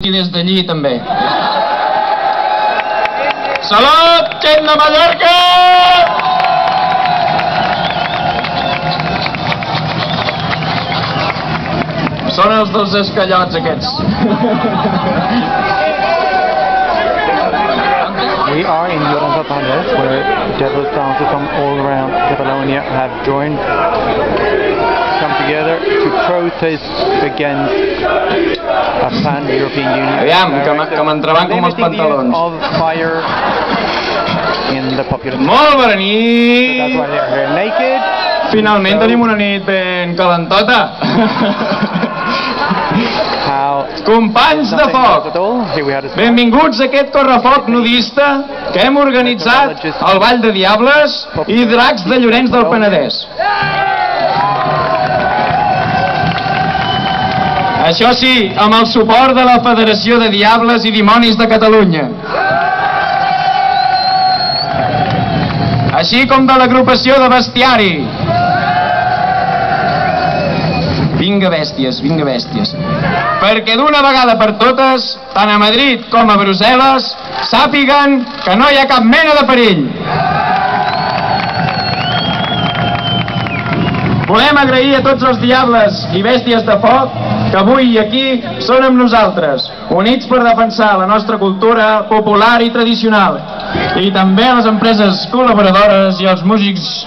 I des d'allí també. Salut, gent de Mallorca! Són els dels escallots aquests. We are in Llorenç del Penedès, where devil dancers from all around Catalonia have joined, come together to protest against a pan-European Union. Aviam, que m'entreban com els pantalons. Of fire in the population. Molt bona nit! So that's why they're here naked. Finalment tenim una nit ben calentota. Companys de foc, benvinguts a aquest correfoc nudista que hem organitzat al Vall de Diables i Dracs de Llorenç del Penedès. Això sí, amb el suport de la Federació de Diables i Dimonis de Catalunya, així com de l'agrupació de bestiari. Vinga bèsties, vinga bèsties. Perquè d'una vegada per totes, tant a Madrid com a Brussel·les, sàpiguen que no hi ha cap mena de perill. Volem agrair a tots els diables i bèsties de foc que avui aquí són amb nosaltres, units per defensar la nostra cultura popular i tradicional, i també a les empreses col·laboradores i els músics.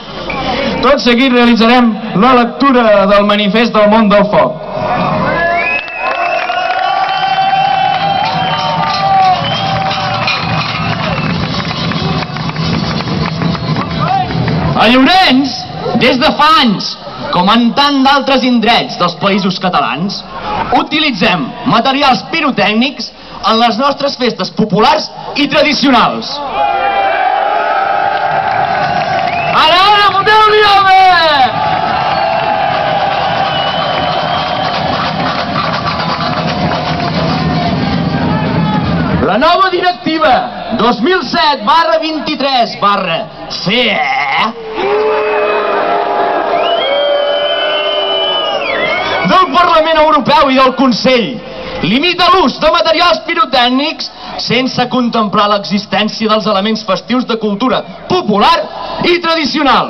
Tot seguit realitzarem la lectura del manifest del món del foc. A Llorenç, des de fa anys, com en tant d'altres indrets dels països catalans, utilitzem materials pirotècnics en les nostres festes populars i tradicionals. Ara, foteu-li, home! La nova directiva 2007/23/CE del Parlament Europeu i del Consell limita l'ús de materials pirotècnics sense contemplar l'existència dels elements festius de cultura popular i tradicional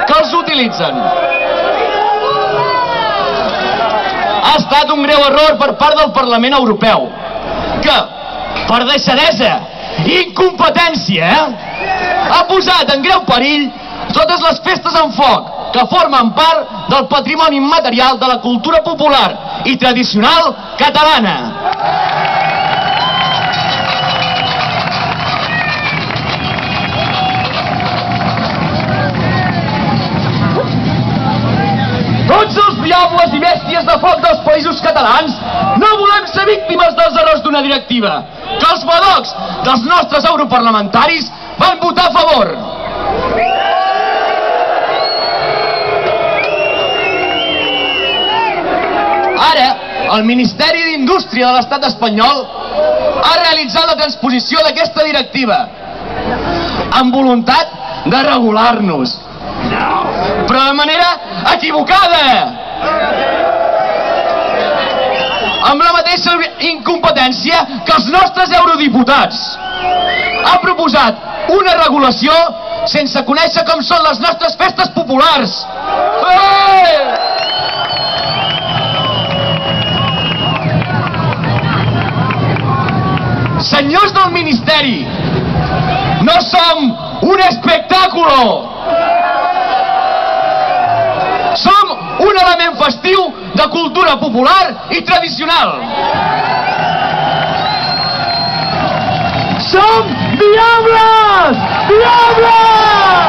que els utilitzen. Ha estat un greu error per part del Parlament Europeu, que, per deixadesa i incompetència, ha posat en greu perill totes les festes amb foc que formen part del patrimoni immaterial de la cultura popular i tradicional catalana. Tots els diables i bèsties de foc dels països catalans no volem ser víctimes dels errors d'una directiva que els badocs dels nostres europarlamentaris van votar a favor. Ara, el Ministeri d'Indústria de l'Estat espanyol ha realitzat la transposició d'aquesta directiva amb voluntat de regular-nos, però de manera equivocada, amb la mateixa incompetència que els nostres eurodiputats. Ha proposat una regulació sense conèixer com són les nostres festes populars. Senyors del Ministeri, no som un espectàculo! Som un element festiu de cultura popular i tradicional. Som diables! Diables!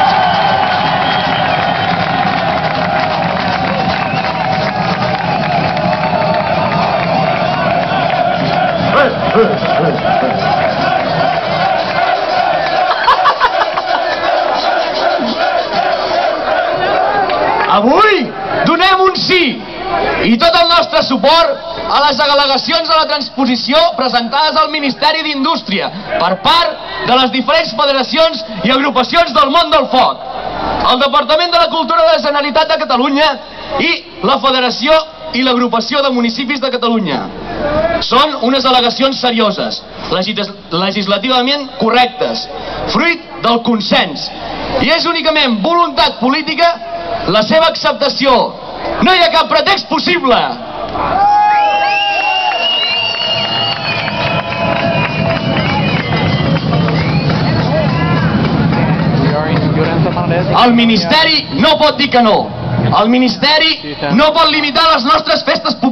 Avui donem un sí i tot el nostre suport a les al·legacions de la transposició presentades al Ministeri d'Indústria per part de les diferents federacions i agrupacions del món del foc, el Departament de la Cultura de la Generalitat de Catalunya i la Federació i l'Agrupació de Municipis de Catalunya. Són unes al·legacions serioses, legislativament correctes, fruit del consens, i és únicament voluntat política la seva acceptació. No hi ha cap pretext possible. El Ministeri no pot dir que no. El Ministeri no pot limitar les nostres festes populars.